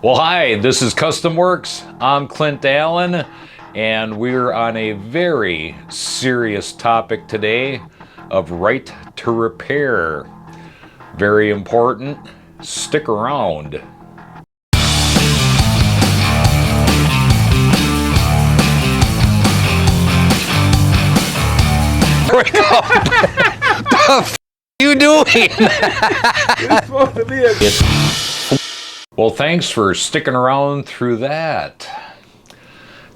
Well, hi, this is Custom Works. I'm Clint Allen, and we're on a very serious topic today of right to repair. Very important. Stick around. What the you doing? It's supposed to be a... Well, thanks for sticking around through that.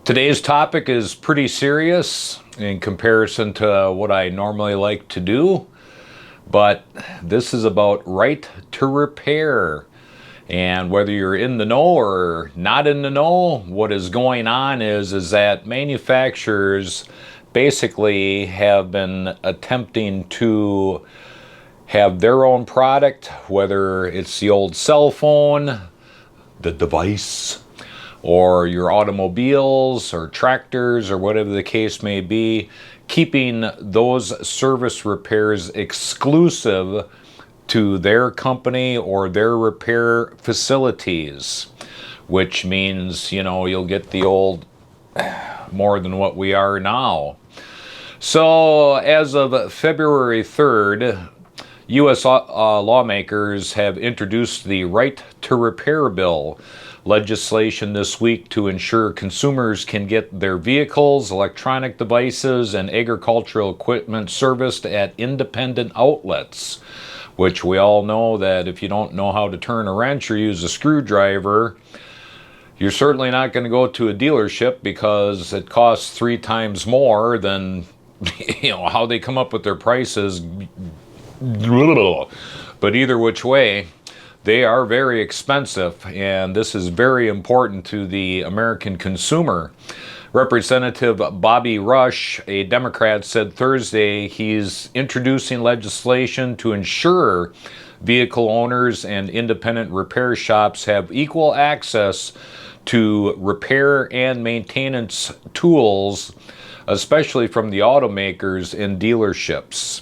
Today's topic is pretty serious in comparison to what I normally like to do, but this is about right to repair. And whether you're in the know or not in the know, what is going on is that manufacturers basically have been attempting to have their own product, whether it's the old cell phone, the device, or your automobiles or tractors or whatever the case may be, keeping those service repairs exclusive to their company or their repair facilities, which means, you'll get the old more than what we are now. So as of February 3rd, U.S. lawmakers have introduced the Right to Repair bill, legislation this week to ensure consumers can get their vehicles, electronic devices, and agricultural equipment serviced at independent outlets, which we all know that if you don't know how to turn a wrench or use a screwdriver, you're certainly not going to go to a dealership because it costs 3 times more than how they come up with their prices. But either which way, they are very expensive, and this is very important to the American consumer. Representative Bobby Rush, a Democrat, said Thursday he's introducing legislation to ensure vehicle owners and independent repair shops have equal access to repair and maintenance tools, especially from the automakers and dealerships.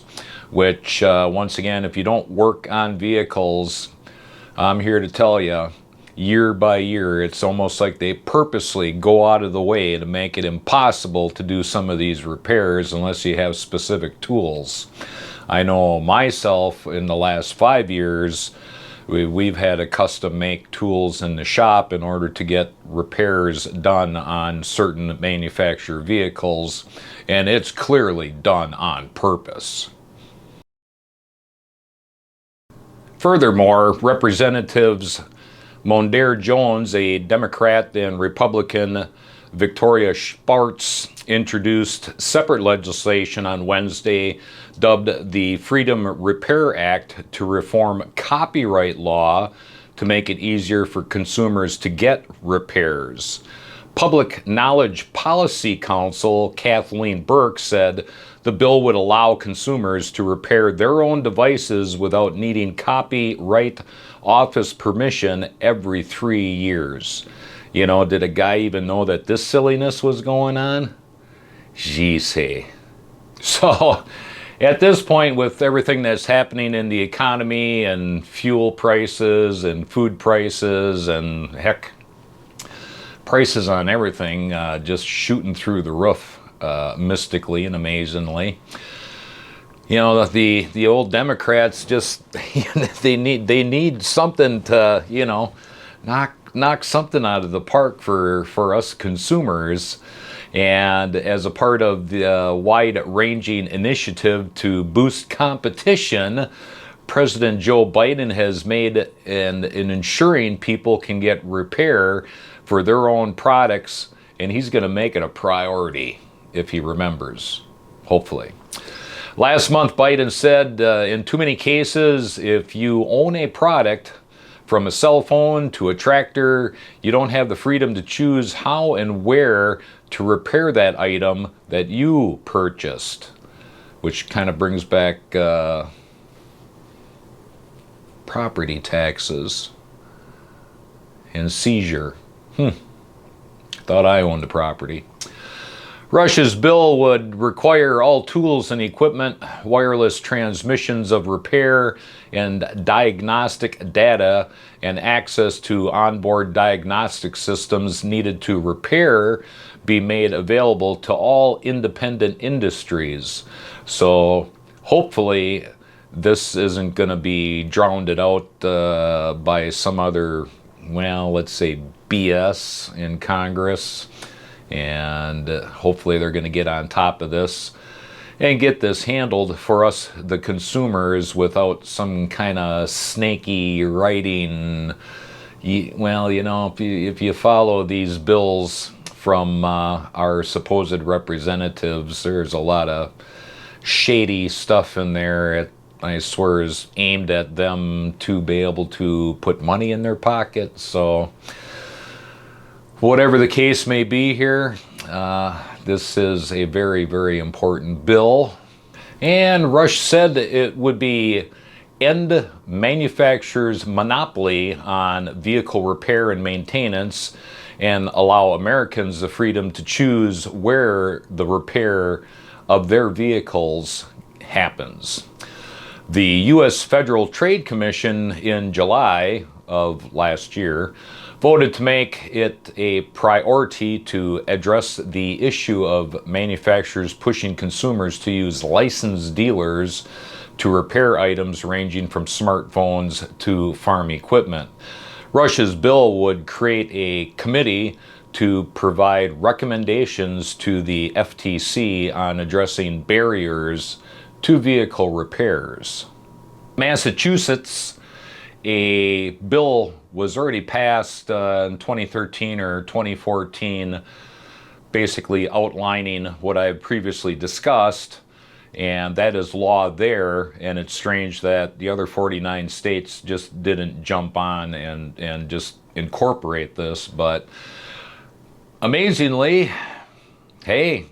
Which, once again, if you don't work on vehicles, I'm here to tell you, year by year, it's almost like they purposely go out of the way to make it impossible to do some of these repairs unless you have specific tools. I know myself, in the last 5 years, we've had to custom make tools in the shop in order to get repairs done on certain manufacturer vehicles, and it's clearly done on purpose. Furthermore, Representatives Mondaire Jones, a Democrat, and Republican Victoria Spartz introduced separate legislation on Wednesday dubbed the Freedom Repair Act to reform copyright law to make it easier for consumers to get repairs. Public Knowledge Policy Counsel Kathleen Burke said the bill would allow consumers to repair their own devices without needing copyright office permission every 3 years. Did a guy even know that this silliness was going on? Jeez. So, at this point, with everything that's happening in the economy and fuel prices and food prices and heck, prices on everything just shooting through the roof mystically and amazingly. The old Democrats just they need something to knock something out of the park for us consumers. And as a part of the wide-ranging initiative to boost competition, President Joe Biden has made in ensuring people can get repair for their own products, and he's going to make it a priority if he remembers, hopefully. Last month, Biden said, in too many cases, if you own a product, from a cell phone to a tractor, you don't have the freedom to choose how and where to repair that item that you purchased, which kind of brings back property taxes and seizure. Thought I owned the property. Rush's bill would require all tools and equipment, wireless transmissions of repair and diagnostic data, and access to onboard diagnostic systems needed to repair be made available to all independent industries. So hopefully this isn't going to be drowned out by some other, well, let's say BS in Congress. And hopefully they're going to get on top of this and get this handled for us, the consumers, without some kind of snaky writing. Well, you know, if you follow these bills from our supposed representatives, there's a lot of shady stuff in there. I swear is aimed at them to be able to put money in their pocket. So whatever the case may be here, this is a very, very important bill. And Rush said it would be end manufacturers' monopoly on vehicle repair and maintenance and allow Americans the freedom to choose where the repair of their vehicles happens. The U.S. Federal Trade Commission in July of last year voted to make it a priority to address the issue of manufacturers pushing consumers to use licensed dealers to repair items ranging from smartphones to farm equipment. Rush's bill would create a committee to provide recommendations to the FTC on addressing barriers to vehicle repairs. Massachusetts, a bill was already passed in 2013 or 2014, basically outlining what I've previously discussed, and that is law there. And it's strange that the other 49 states just didn't jump on and just incorporate this. But amazingly, hey,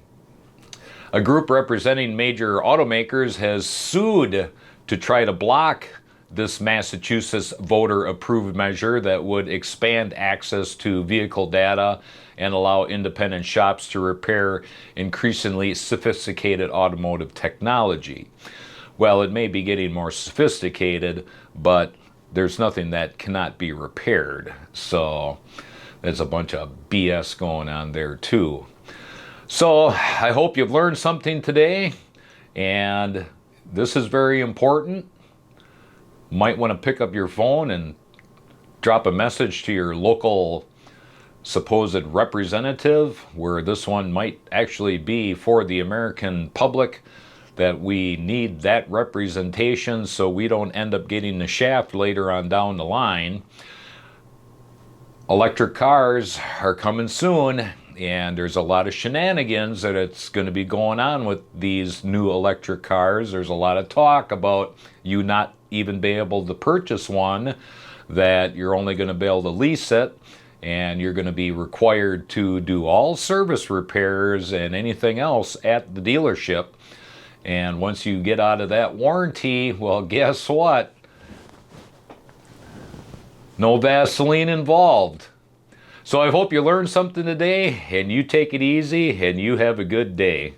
a group representing major automakers has sued to try to block this Massachusetts voter-approved measure that would expand access to vehicle data and allow independent shops to repair increasingly sophisticated automotive technology. Well, it may be getting more sophisticated, but there's nothing that cannot be repaired. So there's a bunch of BS going on there too. So I hope you've learned something today, and this is very important. Might want to pick up your phone and drop a message to your local supposed representative, where this one might actually be for the American public, that we need that representation so we don't end up getting the shaft later on down the line. Electric cars are coming soon, and there's a lot of shenanigans that it's going to be going on with these new electric cars. There's a lot of talk about you not even be able to purchase one, that you're only going to be able to lease it, and you're going to be required to do all service repairs and anything else at the dealership. And once you get out of that warranty, well, guess what? No Vaseline involved. So I hope you learned something today, and you take it easy, and you have a good day.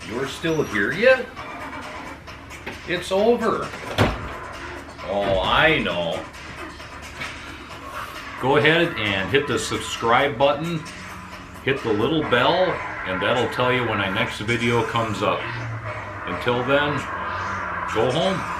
You're still here yet? It's over. Oh, I know. Go ahead and hit the subscribe button, hit the little bell, and that'll tell you when my next video comes up. Until then, go home.